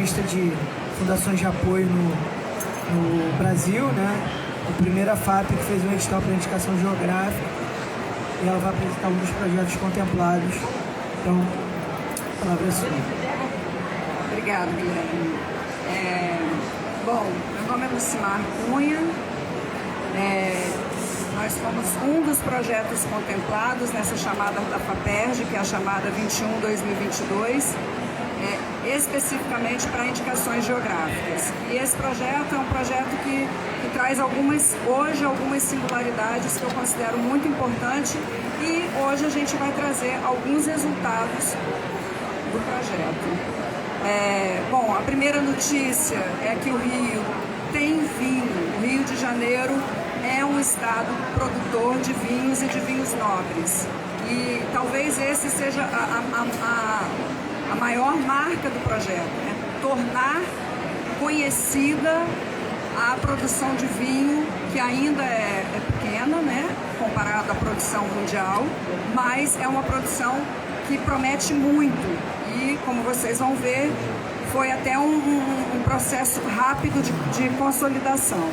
lista de fundações de apoio no Brasil, né? A primeira FAP que fez um edital para indicação geográfica, e ela vai apresentar um dos projetos contemplados. Então, a palavra é sua. Obrigada, Guilherme. Bom, meu nome é Lucimar Cunha. Nós fomos um dos projetos contemplados nessa chamada da FAPERJ, que é a chamada 21-2022, especificamente para indicações geográficas. E esse projeto é um projeto que traz hoje algumas singularidades que eu considero muito importante, e hoje a gente vai trazer alguns resultados do projeto. Bom, a primeira notícia é que o Rio tem vinho. O Rio de Janeiro é um estado produtor de vinhos e de vinhos nobres. E talvez esse seja a maior marca do projeto, né? Tornar conhecida a produção de vinho, que ainda é pequena, né? Comparado à produção mundial, mas é uma produção que promete muito. E, como vocês vão ver, foi até um processo rápido de consolidação.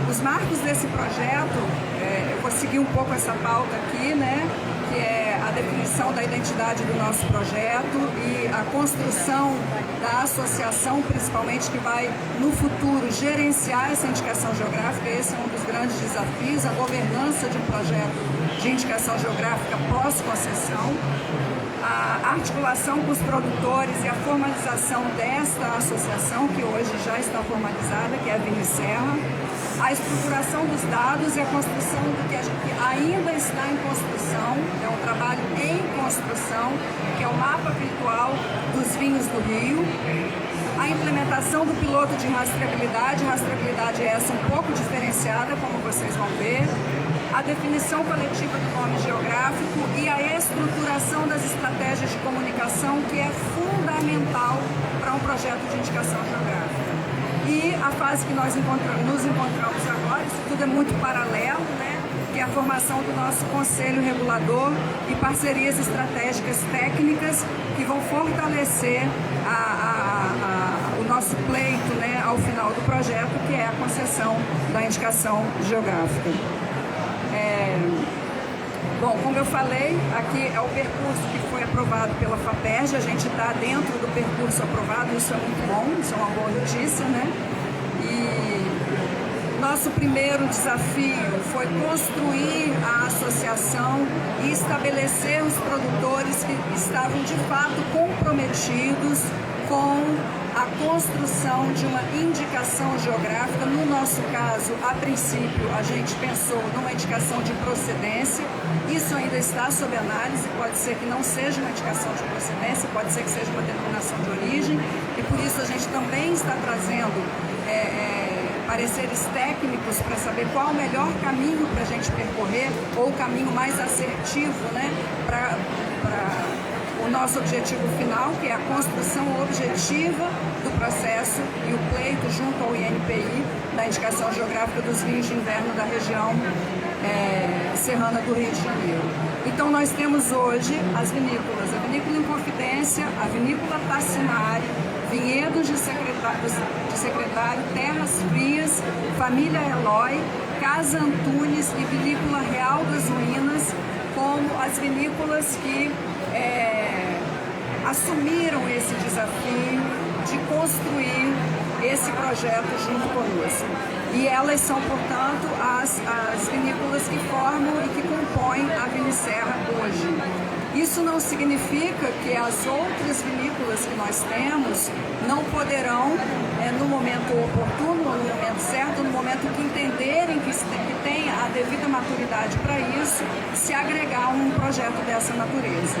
Os marcos desse projeto, eu vou seguir um pouco essa pauta aqui, né? Que é a definição da identidade do nosso projeto e a construção da associação, principalmente, que vai, no futuro, gerenciar essa indicação geográfica. Esse é um dos grandes desafios, a governança de um projeto de indicação geográfica pós-concessão, a articulação com os produtores e a formalização desta associação, que hoje já está formalizada, que é a Vinicerra, a estruturação dos dados e a construção do que ainda está em construção, é um trabalho em construção, que é o mapa virtual dos vinhos do Rio, a implementação do piloto de rastreabilidade essa um pouco diferenciada, como vocês vão ver, a definição coletiva do nome geográfico e a estruturação das estratégias de comunicação, que é fundamental para um projeto de indicação geográfica. E a fase que nós nos encontramos agora, isso tudo é muito paralelo, né? Que é a formação do nosso conselho regulador e parcerias estratégicas técnicas que vão fortalecer o nosso pleito, né, ao final do projeto, que é a concessão da indicação geográfica. Bom, como eu falei, aqui é o percurso que foi aprovado pela FAPERJ, a gente está dentro do percurso aprovado, isso é muito bom, isso é uma boa notícia, né? E nosso primeiro desafio foi construir a associação e estabelecer os produtores que estavam de fato comprometidos com a construção de uma indicação geográfica. No nosso caso, a princípio, a gente pensou numa indicação de procedência. Isso ainda está sob análise, pode ser que não seja uma indicação de procedência, pode ser que seja uma denominação de origem, e por isso a gente também está trazendo pareceres técnicos para saber qual o melhor caminho para a gente percorrer, ou o caminho mais assertivo, né, para o nosso objetivo final, que é a construção objetiva do processo e o pleito junto ao INPI da indicação geográfica dos vinhos de inverno da região serrana do Rio de Janeiro. Então nós temos hoje as vinícolas, a Vinícola Inconfidência, a Vinícola Tassinari, Vinhedos de Secretário, Terras Frias, Família Eloy, Casa Antunes e Vinícola Real das Ruínas, como as vinícolas que assumiram esse desafio de construir esse projeto junto conosco. E elas são, portanto, as vinícolas que formam e que compõem a Vinicerra hoje. Isso não significa que as outras vinícolas que nós temos não poderão, no momento oportuno, no momento certo, no momento que entenderem que tem a devida maturidade para isso, se agregar a um projeto dessa natureza.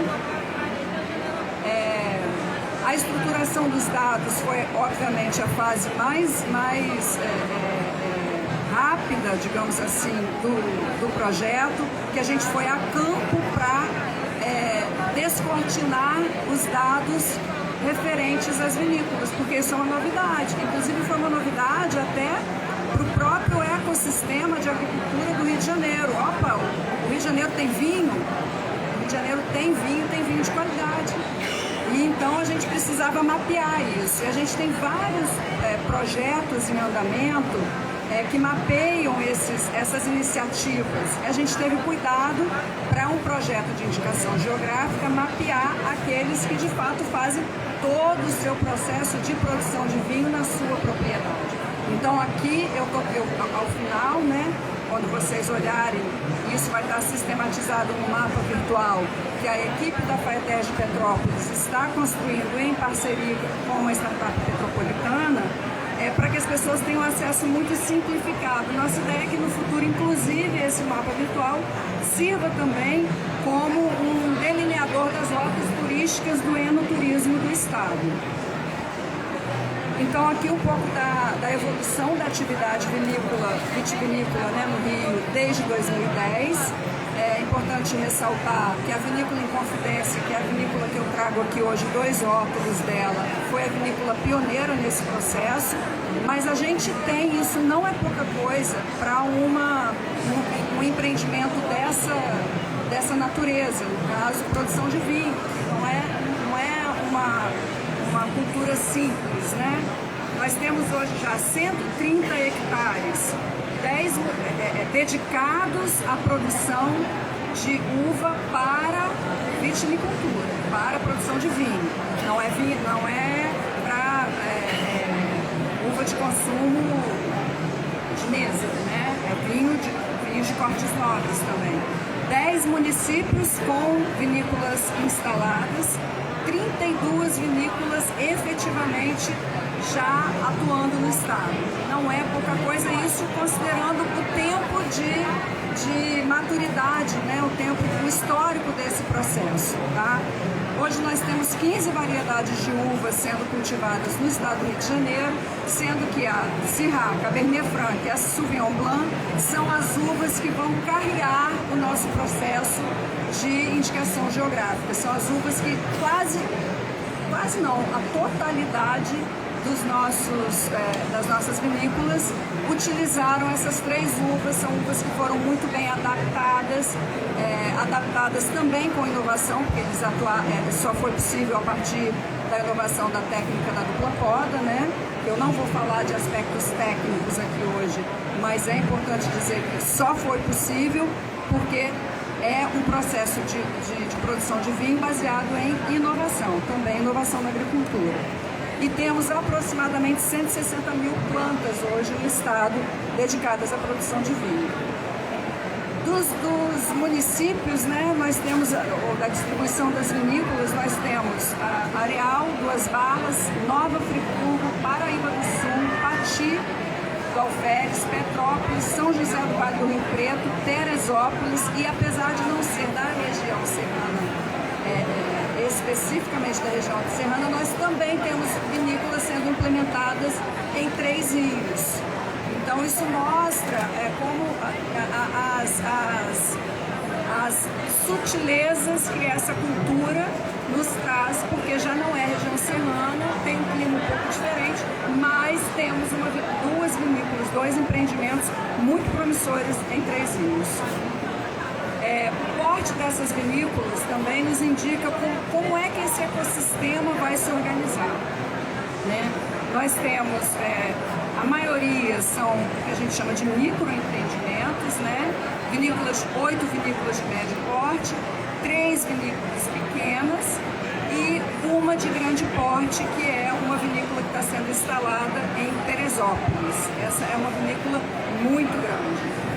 A estruturação dos dados foi, obviamente, a fase mais rápida, digamos assim, do projeto, que a gente foi a campo para descortinar os dados referentes às vinícolas, porque isso é uma novidade. Inclusive foi uma novidade até para o próprio ecossistema de agricultura do Rio de Janeiro. Opa, o Rio de Janeiro tem vinho? O Rio de Janeiro tem vinho de qualidade. E então a gente precisava mapear isso. E a gente tem vários projetos em andamento que mapeiam essas iniciativas. A gente teve cuidado para um projeto de indicação geográfica mapear aqueles que de fato fazem todo o seu processo de produção de vinho na sua propriedade. Então aqui, ao final, né, quando vocês olharem, isso vai estar sistematizado no mapa virtual que a equipe da FAETES de Petrópolis está construindo em parceria com uma startup petropolitana, para que as pessoas tenham acesso muito simplificado. Nossa ideia é que no futuro, inclusive, esse mapa virtual sirva também como um delineador das rotas turísticas do enoturismo do Estado. Então, aqui um pouco da evolução da atividade vitivinícola, né, no Rio desde 2010. É importante ressaltar que a Vinícola Inconfidência, que é a vinícola que eu trago aqui hoje, 2 rótulos dela, foi a vinícola pioneira nesse processo, mas a gente tem, isso não é pouca coisa, para um empreendimento dessa natureza, no caso, produção de vinho, que não é uma cultura simples, né? Nós temos hoje já 130 hectares, 10 dedicados à produção de uva para vitinicultura, para a produção de vinho. Não é para uva de consumo de mesa, né? É vinho de cortes nobres também. 10 municípios com vinícolas instaladas, 32 vinícolas efetivamente já atuando no estado. Não é pouca coisa isso, considerando o tempo de maturidade, né? O histórico desse processo, tá? Hoje nós temos 15 variedades de uvas sendo cultivadas no estado do Rio de Janeiro, sendo que a Syrah, Cabernet Franc e a Sauvignon Blanc são as uvas que vão carrear o nosso processo de indicação geográfica. São as uvas que quase não, a totalidade das nossas vinícolas utilizaram essas 3 uvas. São uvas que foram muito bem adaptadas também com inovação, porque só foi possível a partir da inovação da técnica da dupla poda, né? Eu não vou falar de aspectos técnicos aqui hoje, mas é importante dizer que só foi possível porque é um processo de produção de vinho baseado em inovação, também inovação na agricultura. E temos aproximadamente 160 mil plantas hoje no estado dedicadas à produção de vinho. Dos municípios, né, nós temos, da distribuição das vinícolas, nós temos Areal, Duas Barras, Nova Friburgo, Paraíba do Sul, Pati, Galferes, Petrópolis, São José do Vale do Rio Preto, Teresópolis, e apesar de não ser da região serrana, especificamente da região serrana, nós também temos vinícolas sendo implementadas em 3 rios. Então isso mostra como as sutilezas que essa cultura nos traz, porque já não é região serrana, tem um clima um pouco diferente, mas temos 2 vinícolas, 2 empreendimentos muito promissores em 3 rios. O porte dessas vinícolas também nos indica como é que esse ecossistema vai se organizar, né? Nós temos, a maioria são o que a gente chama de microempreendimentos, né? 8 vinícolas de médio porte, 3 vinícolas pequenas e uma de grande porte, que é uma vinícola que está sendo instalada em Teresópolis. Essa é uma vinícola muito grande.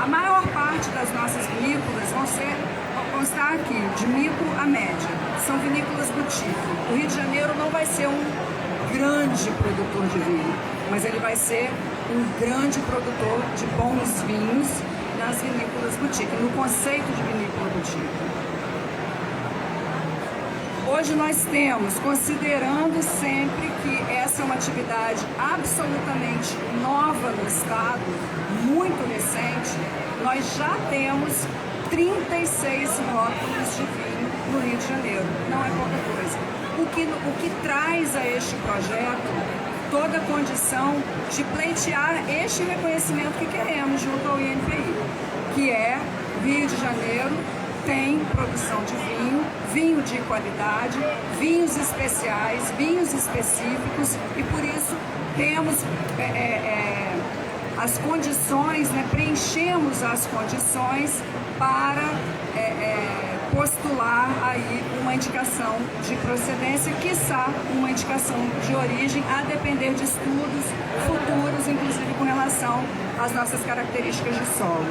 A maior parte das nossas vinícolas vão constar aqui, de micro a média. São vinícolas boutique. O Rio de Janeiro não vai ser um grande produtor de vinho, mas ele vai ser um grande produtor de bons vinhos nas vinícolas boutique, no conceito de vinícola boutique. Hoje nós temos, considerando sempre que essa é uma atividade absolutamente nova no estado, muito recente, nós já temos 36 rótulos de vinho no Rio de Janeiro. Não é pouca coisa. O que traz a este projeto toda a condição de pleitear este reconhecimento que queremos junto ao INPI, que é Rio de Janeiro tem produção de vinho vinho de qualidade, vinhos especiais, vinhos específicos, e por isso temos as condições, né, preenchemos as condições para postular aí uma indicação de procedência, quiçá uma indicação de origem, a depender de estudos futuros, inclusive com relação às nossas características de solo.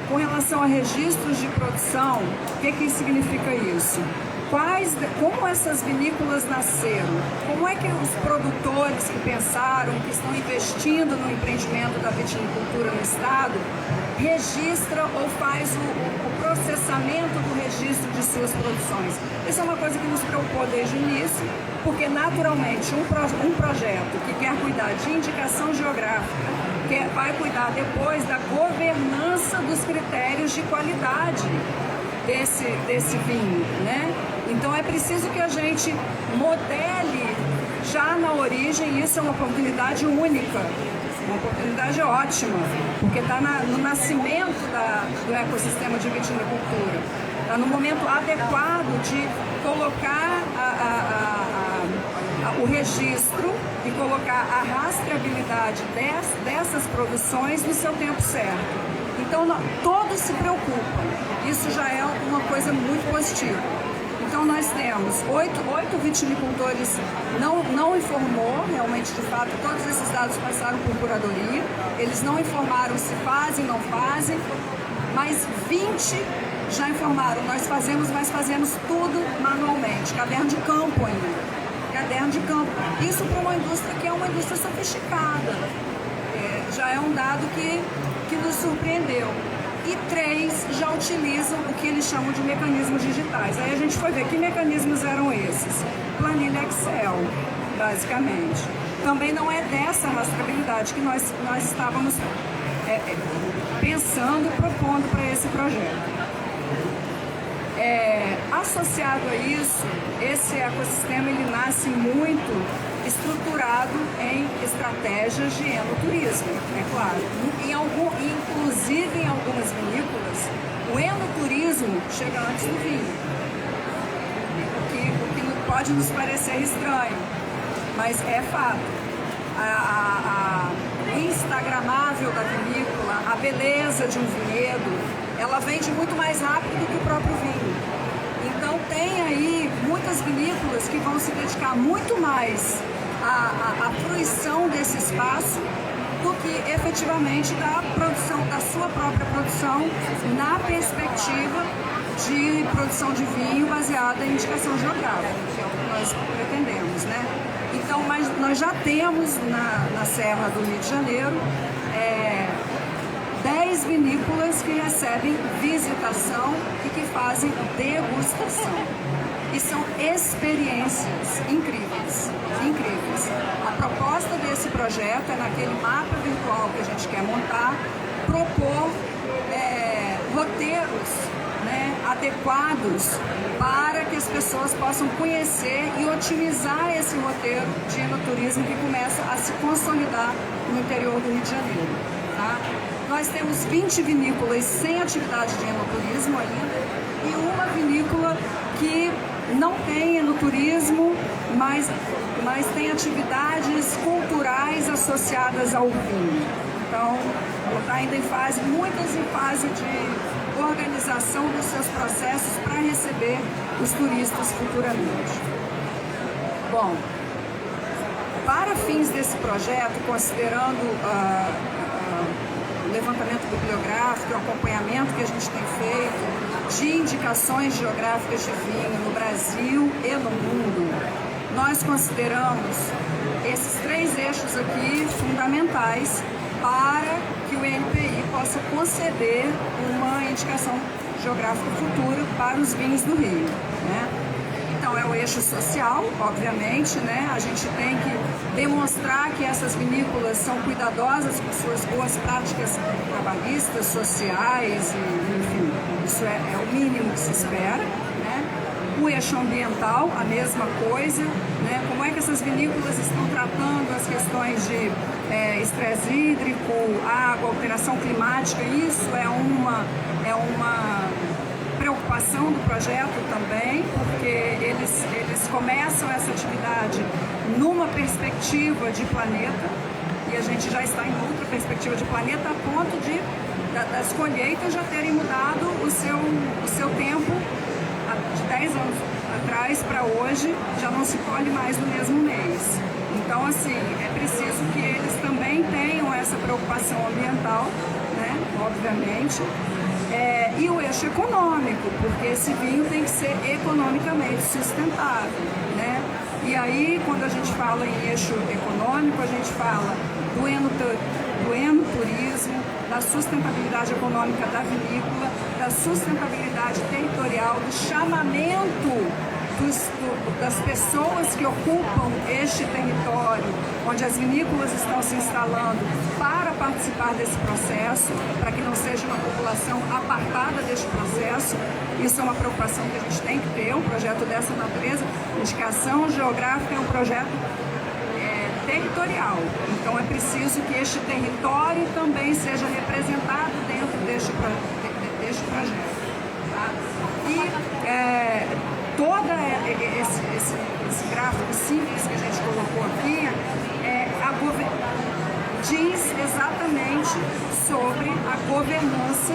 Com relação a registros de produção, o que significa isso? Como essas vinícolas nasceram? Como é que os produtores que pensaram, que estão investindo no empreendimento da vitinicultura no estado, registra ou faz o processamento do registro de suas produções? Isso é uma coisa que nos preocupou desde o início, porque naturalmente um projeto que quer cuidar de indicação geográfica, que vai cuidar depois da governança dos critérios de qualidade desse vinho, né? Então é preciso que a gente modele já na origem. Isso é uma oportunidade única, uma oportunidade ótima, porque está no nascimento do ecossistema de vitinicultura, está no momento adequado de colocar o registro e colocar a rastreabilidade dessas produções no seu tempo certo. Então todos se preocupam, isso já é uma coisa muito positiva. Então nós temos oito vitinicultores, não informou realmente, de fato, todos esses dados passaram por curadoria, eles não informaram se fazem, não fazem, mas 20 já informaram, nós fazemos, mas fazemos tudo manualmente, caderno de campo ainda. Caderno de campo. Isso para uma indústria que é uma indústria sofisticada. Já é um dado que nos surpreendeu. E 3 já utilizam o que eles chamam de mecanismos digitais. Aí a gente foi ver que mecanismos eram esses. Planilha Excel, basicamente. Também não é dessa rastreabilidade que nós estávamos pensando, propondo para esse projeto. Associado a isso, esse ecossistema ele nasce muito estruturado em estratégias de enoturismo, é claro. Inclusive em algumas vinícolas, o enoturismo chega antes do vinho, o que pode nos parecer estranho, mas é fato. O instagramável da vinícola, a beleza de um vinhedo, ela vende muito mais rápido do que o próprio vinho. Então tem aí muitas vinícolas que vão se dedicar muito mais à fruição desse espaço do que efetivamente da produção, da sua própria produção, na perspectiva de produção de vinho baseada em indicação geográfica, que é o que nós pretendemos, né? Então, mas nós já temos na Serra do Rio de Janeiro 10 vinícolas que recebem visitação e que fazem degustação. E são experiências incríveis, incríveis. A proposta desse projeto é, naquele mapa virtual que a gente quer montar, propor roteiros, né, adequados para que as pessoas possam conhecer e otimizar esse roteiro de enoturismo que começa a se consolidar no interior do Rio de Janeiro. Tá? Nós temos 20 vinícolas sem atividade de enoturismo ainda e uma vinícola que não tem enoturismo, mas tem atividades culturais associadas ao vinho. Então, está ainda muitas em fase de organização dos seus processos para receber os turistas futuramente. Bom, para fins desse projeto, considerando o levantamento bibliográfico, o acompanhamento que a gente tem feito de indicações geográficas de vinho no Brasil e no mundo, nós consideramos esses 3 eixos aqui fundamentais para que o INPI possa conceder uma indicação geográfica futura para os vinhos do Rio, né? Então é o eixo social, obviamente, né? A gente tem que demonstrar que essas vinícolas são cuidadosas com suas boas práticas trabalhistas, sociais, e, enfim, isso é o mínimo que se espera, né? O eixo ambiental, a mesma coisa, né? Como é que essas vinícolas estão tratando as questões de estresse hídrico, água, alteração climática? Isso é preocupação do projeto também, porque eles começam essa atividade numa perspectiva de planeta, e a gente já está em outra perspectiva de planeta, a ponto das colheitas já terem mudado o seu tempo de 10 anos atrás para hoje, já não se colhe mais no mesmo mês. Então, assim, é preciso que eles também tenham essa preocupação ambiental, né, obviamente, e o eixo econômico, porque esse vinho tem que ser economicamente sustentável, né? E aí, quando a gente fala em eixo econômico, a gente fala do enoturismo, da sustentabilidade econômica da vinícola, da sustentabilidade territorial, do chamamento das pessoas que ocupam este território, onde as vinícolas estão se instalando, para participar desse processo, para que não seja uma população apartada deste processo. Isso é uma preocupação que a gente tem que ter, um projeto dessa natureza. Indicação geográfica é um projeto territorial, então é preciso que este território também seja representado dentro deste projeto. Tá? E todo esse gráfico simples que a gente colocou aqui diz exatamente sobre a governança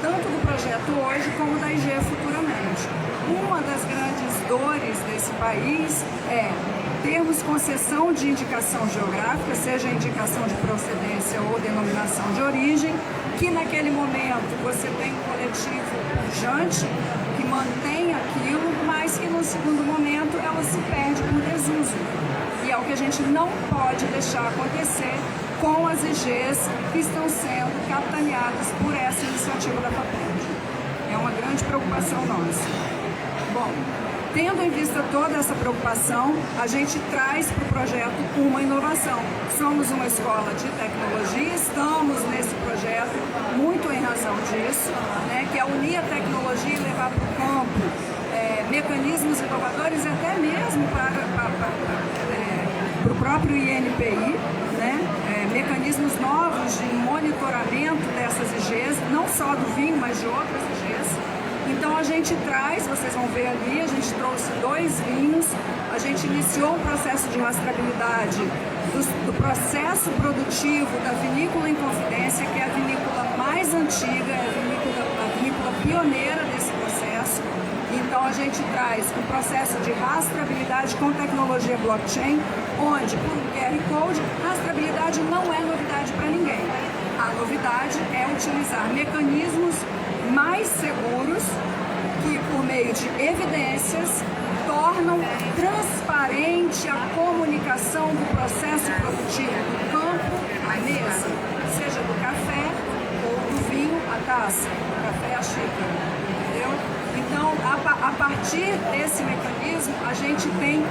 tanto do projeto hoje como da IGE futuramente. Uma das grandes dores desse país é termos concessão de indicação geográfica, seja indicação de procedência ou denominação de origem, que naquele momento você tem um coletivo pujante que mantém aquilo, mas que no segundo momento ela se perde por desuso. E é o que a gente não pode deixar acontecer com as IGs que estão sendo capitaneadas por essa iniciativa da FAPERJ. É uma grande preocupação nossa. Bom, tendo em vista toda essa preocupação, a gente traz para o projeto uma inovação. Somos uma escola de tecnologia, estamos nesse projeto muito em razão disso, né, que é unir a tecnologia e levar para o campo mecanismos inovadores, até mesmo para o próprio INPI, né, mecanismos novos de monitoramento dessas IGs, não só do vinho, mas de outras IGs. Então a gente traz, vocês vão ver ali, a gente trouxe 2 vinhos, a gente iniciou um processo de rastreabilidade do processo produtivo da Vinícola em Confidência, que é a vinícola mais antiga, é a vinícola pioneira desse processo. Então a gente traz um processo de rastreabilidade com tecnologia blockchain, onde por QR Code, rastreabilidade não é novidade para ninguém. A novidade é utilizar mecanismos mais seguros que, por meio de evidências, tornam transparente a comunicação do processo produtivo do campo à mesa, seja do café ou do vinho à taça, do café à xícara, entendeu? Então, a partir desse mecanismo, a gente tem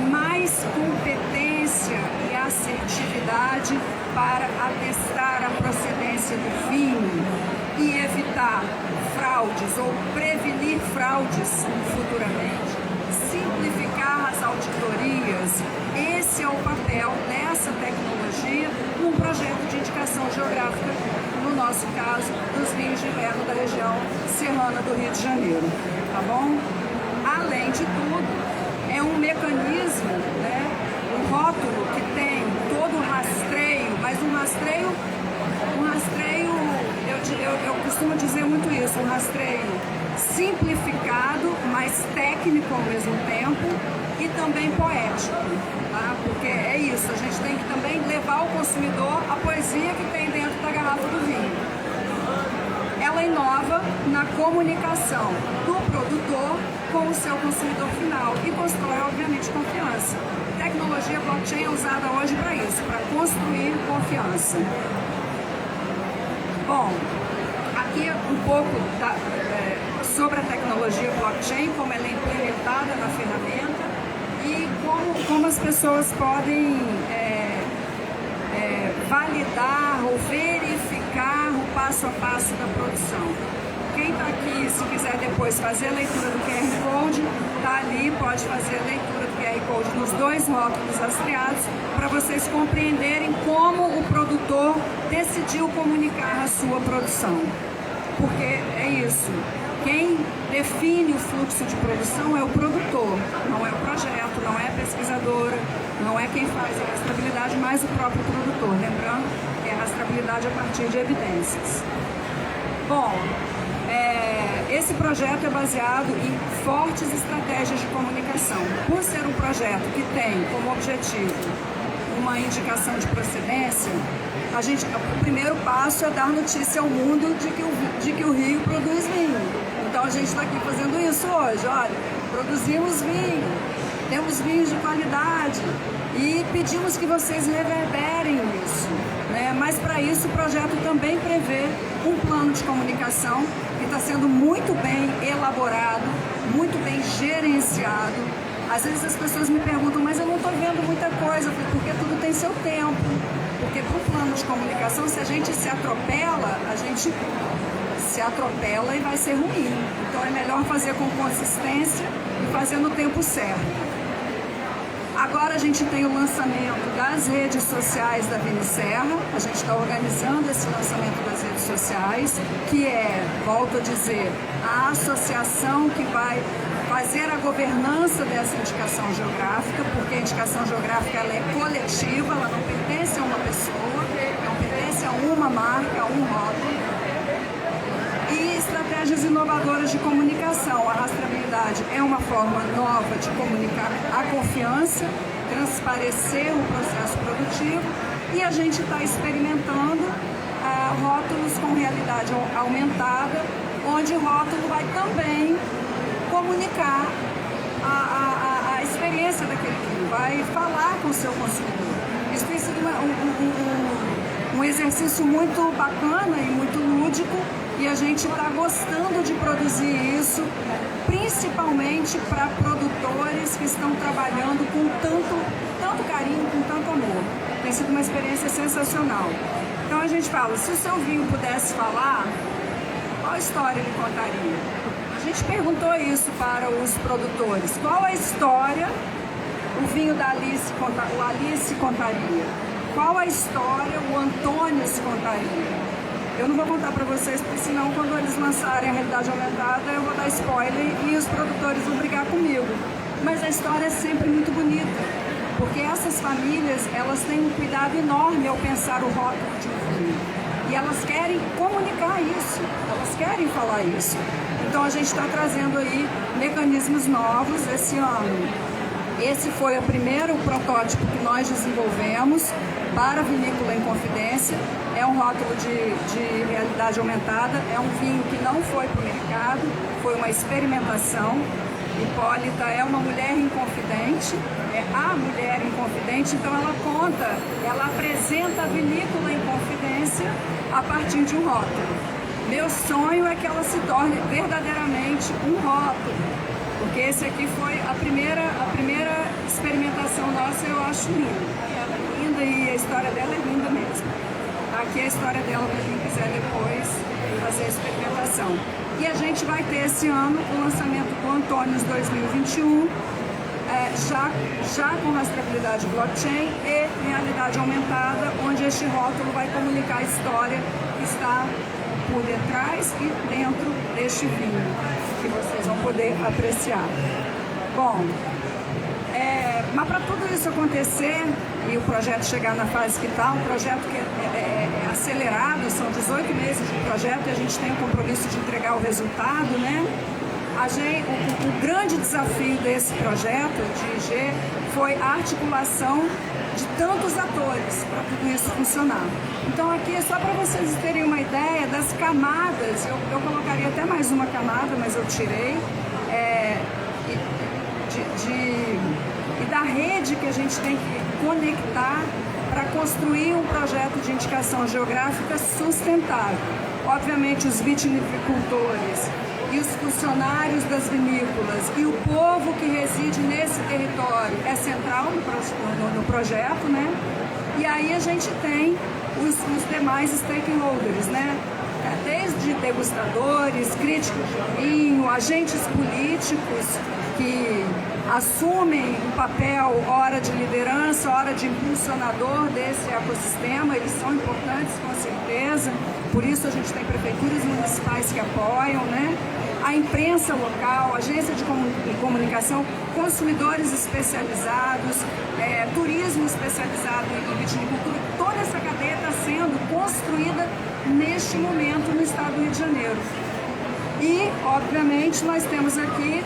mais competência e assertividade para atestar a procedência do vinho e evitar fraudes ou prevenir fraudes futuramente, simplificar as auditorias. Esse é o papel dessa tecnologia num projeto de indicação geográfica, no nosso caso, dos vinhos de inverno da região serrana do Rio de Janeiro, tá bom? Além de tudo, é um mecanismo, né, um rótulo que tem todo o rastreio, mas um rastreio, eu costumo dizer muito isso, um rastreio simplificado, mas técnico ao mesmo tempo e também poético, tá? Porque é isso, a gente tem que também levar ao consumidor a poesia que tem dentro da garrafa do vinho. Ela inova na comunicação do produtor com o seu consumidor final e constrói, obviamente, confiança. Tecnologia blockchain é usada hoje para isso, para construir confiança. Bom, aqui um pouco sobre a tecnologia blockchain, como ela é implementada na ferramenta e como as pessoas podem validar ou verificar o passo a passo da produção. Quem está aqui, se quiser depois fazer a leitura do QR Code, está ali, pode fazer a leitura do QR Code nos 2 rótulos rastreados, para vocês compreenderem como o produtor decidiu comunicar a sua produção. Porque é isso, quem define o fluxo de produção é o produtor, não é o projeto, não é a pesquisadora, não é quem faz a rastreabilidade, mas o próprio produtor. Lembrando que é a rastreabilidade a partir de evidências. Bom, esse projeto é baseado em fortes estratégias de comunicação. Por ser um projeto que tem como objetivo uma indicação de procedência, o primeiro passo é dar notícia ao mundo de que o Rio produz vinho. Então a gente está aqui fazendo isso hoje. Olha, produzimos vinho, temos vinhos de qualidade e pedimos que vocês reverberem isso, né? Mas para isso o projeto também prevê um plano de comunicação que está sendo muito bem elaborado, muito bem gerenciado. Às vezes as pessoas me perguntam, mas eu não estou vendo muita coisa, porque tudo tem seu tempo. Porque para o plano de comunicação, se a gente se atropela, a gente se atropela e vai ser ruim. Então é melhor fazer com consistência e fazer no tempo certo. Agora a gente tem o lançamento das redes sociais da Vinicerra. A gente está organizando esse lançamento das redes sociais, que é, volto a dizer, a associação que vai fazer a governança dessa indicação geográfica, porque a indicação geográfica ela é coletiva, ela não pertence a uma pessoa, não pertence a uma marca, a um rótulo. E estratégias inovadoras de comunicação. A rastreabilidade é uma forma nova de comunicar a confiança, transparecer o processo produtivo, e a gente está experimentando rótulos com realidade aumentada, onde o rótulo vai também comunicar a experiência daquele vinho, vai falar com o seu consumidor. Isso tem sido um exercício muito bacana e muito lúdico, e a gente está gostando de produzir isso, principalmente para produtores que estão trabalhando com tanto carinho, com tanto amor. Tem sido uma experiência sensacional. Então a gente fala, se o seu vinho pudesse falar, qual história ele contaria? A gente perguntou isso para os produtores. Qual a história o vinho da Alice contaria? Qual a história o Antônio contaria? Eu não vou contar para vocês, porque senão quando eles lançarem a realidade aumentada eu vou dar spoiler e os produtores vão brigar comigo. Mas a história é sempre muito bonita, porque essas famílias, elas têm um cuidado enorme ao pensar o rótulo de um vinho. E elas querem comunicar isso, elas querem falar isso. Então a gente está trazendo aí mecanismos novos esse ano. Esse foi o primeiro protótipo que nós desenvolvemos para a Vinícola em Confidência. É um rótulo de realidade aumentada, é um vinho que não foi para o mercado, foi uma experimentação. Hipólita é uma mulher inconfidente, é a mulher inconfidente, então ela conta, ela apresenta a Vinícola em Confidência a partir de um rótulo. Meu sonho é que ela se torne verdadeiramente um rótulo, porque esse aqui foi a primeira experimentação nossa, eu acho linda. Ela é linda e a história dela é linda mesmo. Aqui é a história dela para quem quiser depois fazer a experimentação. E a gente vai ter esse ano o lançamento do Antônios 2021, já com rastreabilidade blockchain e realidade aumentada, onde este rótulo vai comunicar a história que está por detrás e dentro deste vinho, que vocês vão poder apreciar. Bom, mas para tudo isso acontecer e o projeto chegar na fase que está, um projeto que é acelerado, são 18 meses de projeto e a gente tem o compromisso de entregar o resultado, né? O grande desafio desse projeto de IG foi a articulação de tantos atores para tudo isso funcionar. Então aqui é só para vocês terem uma ideia das camadas, eu colocaria até mais uma camada, mas eu tirei, e da rede que a gente tem que conectar para construir um projeto de indicação geográfica sustentável. Obviamente os vitinicultores e os funcionários das vinícolas e o povo que reside nesse território é central no projeto, né? E aí a gente tem os demais stakeholders, né? Desde degustadores, críticos de vinho, agentes políticos que assumem um papel, ora de liderança, ora de impulsionador desse ecossistema, eles são importantes com certeza, por isso a gente tem prefeituras municipais que apoiam, né? a imprensa local, agência de comunicação, consumidores especializados, turismo especializado em vitinicultura. Toda essa cadeia está sendo construída neste momento no estado do Rio de Janeiro. E, obviamente, nós temos aqui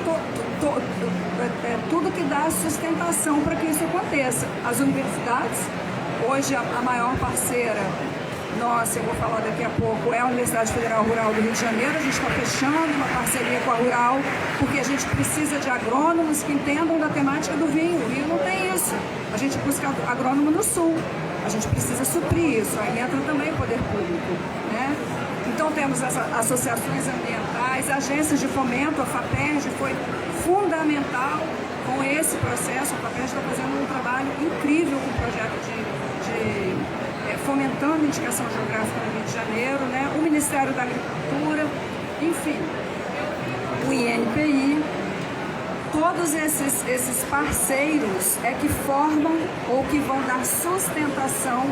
tudo que dá sustentação para que isso aconteça. As universidades, hoje a maior parceira nossa, eu vou falar daqui a pouco, é a Universidade Federal Rural do Rio de Janeiro. A gente está fechando uma parceria com a Rural, porque a gente precisa de agrônomos que entendam da temática do vinho. O Rio não tem isso. A gente busca agrônomo no Sul. A gente precisa suprir isso. Aí entra também o poder público, né? Então temos as associações ambientais, agências de fomento, a FAPERJ foi fundamental com esse processo. A FAPERJ está fazendo um trabalho incrível com o projeto fomentando a indicação geográfica no Rio de Janeiro, né? O Ministério da Agricultura, enfim, o INPI, todos esses parceiros é que formam ou que vão dar sustentação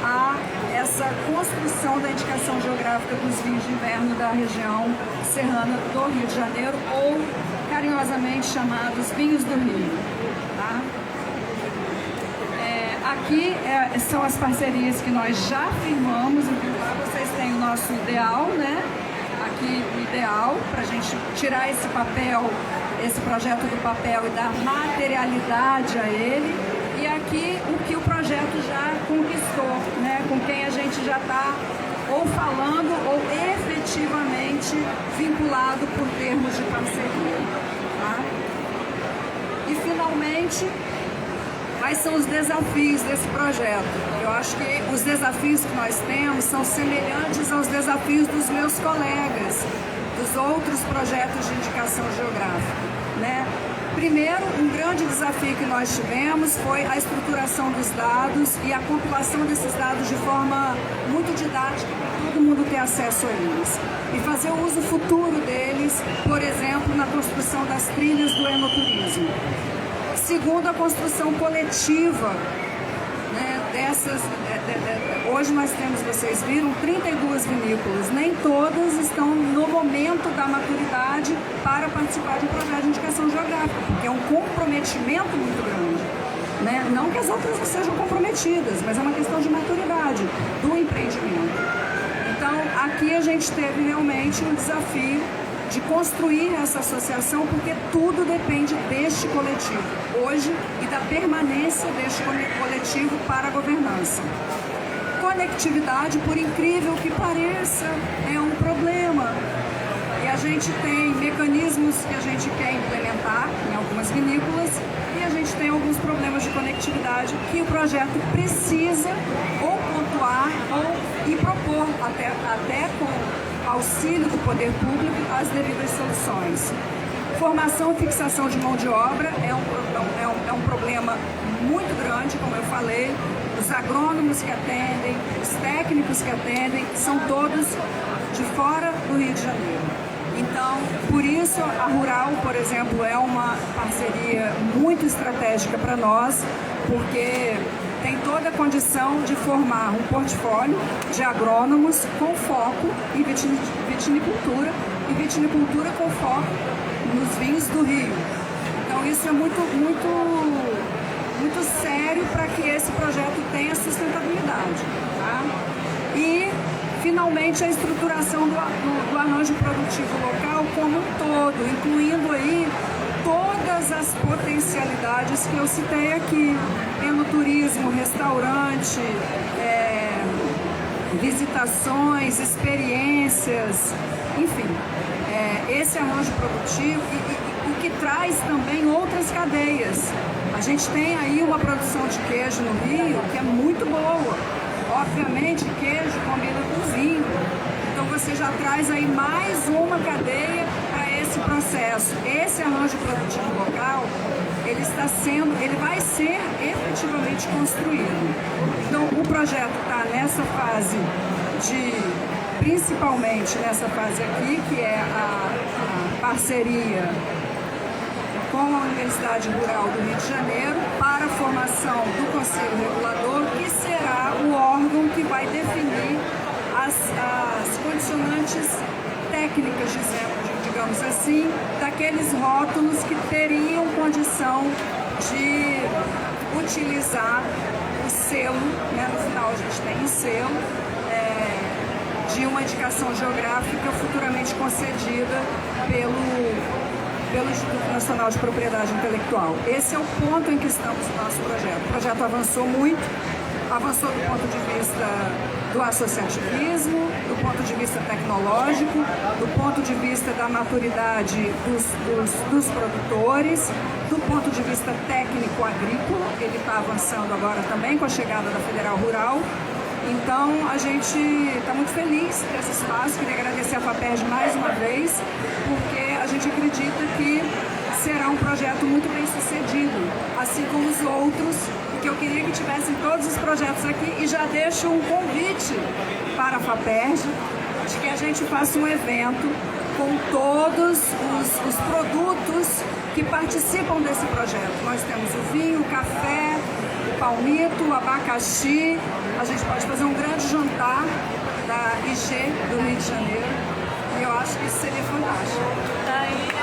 a essa construção da indicação geográfica dos vinhos de inverno da região serrana do Rio de Janeiro, ou carinhosamente chamados vinhos do Rio, tá? Aqui são as parcerias que nós já firmamos, então lá vocês têm o nosso ideal, né? Aqui o ideal para a gente tirar esse papel, esse projeto do papel e dar materialidade a ele. E aqui o que o projeto já conquistou, né? Com quem a gente já está ou falando ou efetivamente vinculado por termos de parceria, tá? E finalmente, quais são os desafios desse projeto? Eu acho que os desafios que nós temos são semelhantes aos desafios dos meus colegas, dos outros projetos de indicação geográfica, né? Primeiro, um grande desafio que nós tivemos foi a estruturação dos dados e a compilação desses dados de forma muito didática, para todo mundo ter acesso a eles. E fazer o uso futuro deles, por exemplo, na construção das trilhas do enoturismo. Segundo, a construção coletiva, né, hoje nós temos, vocês viram, 32 vinícolas. Nem todas estão no momento da maturidade para participar de um projeto de indicação geográfica, porque é um comprometimento muito grande, né? Não que as outras não sejam comprometidas, mas é uma questão de maturidade do empreendimento. Então, aqui a gente teve realmente um desafio de construir essa associação, porque tudo depende deste coletivo hoje e da permanência deste coletivo para a governança. Conectividade, por incrível que pareça, é um problema. E a gente tem mecanismos que a gente quer implementar em algumas vinícolas e a gente tem alguns problemas de conectividade que o projeto precisa ou pontuar e propor, até com auxílio do poder público, as devidas soluções. Formação e fixação de mão de obra é um problema muito grande, como eu falei. Os agrônomos que atendem, os técnicos que atendem, são todos de fora do Rio de Janeiro. Então, por isso, a Rural, por exemplo, é uma parceria muito estratégica para nós, porque tem toda a condição de formar um portfólio de agrônomos com foco em vitinicultura e vitinicultura com foco nos vinhos do Rio. Então isso é muito sério para que esse projeto tenha sustentabilidade, tá? E finalmente a estruturação do arranjo produtivo local como um todo, incluindo aí todas as potencialidades que eu citei aqui: enoturismo, restaurante, visitações, experiências, enfim, esse arranjo produtivo e que traz também outras cadeias. A gente tem aí uma produção de queijo no Rio que é muito boa. Obviamente, queijo combina com vinho. Então você já traz aí mais uma cadeia para esse processo. Esse arranjo produtivo local, ele vai ser efetivamente construído. Então o projeto está nessa fase principalmente nessa fase aqui, que é a parceria com a Universidade Rural do Rio de Janeiro para a formação do Conselho Regulador, que será o órgão que vai definir as condicionantes técnicas, digamos digamos assim, daqueles rótulos que teriam condição de utilizar o selo, né? No final a gente tem um selo de uma indicação geográfica futuramente concedida pelo Instituto Nacional de Propriedade Intelectual. Esse é o ponto em que estamos no nosso projeto. O projeto avançou muito, avançou do ponto de vista do associativismo, do ponto de vista tecnológico, do ponto de vista da maturidade dos produtores, do ponto de vista técnico agrícola. Ele está avançando agora também com a chegada da Federal Rural. Então, a gente está muito feliz por esse espaço. Queria agradecer a FAPERJ mais uma vez, porque a gente acredita que será um projeto muito bem sucedido, assim como os outros, e que eu queria que tivessem todos os projetos aqui. E já deixo um convite para a FAPERJ de que a gente faça um evento com todos os produtos que participam desse projeto. Nós temos o vinho, o café, o palmito, o abacaxi. A gente pode fazer um grande jantar da IG do Rio de Janeiro, e eu acho que isso seria fantástico.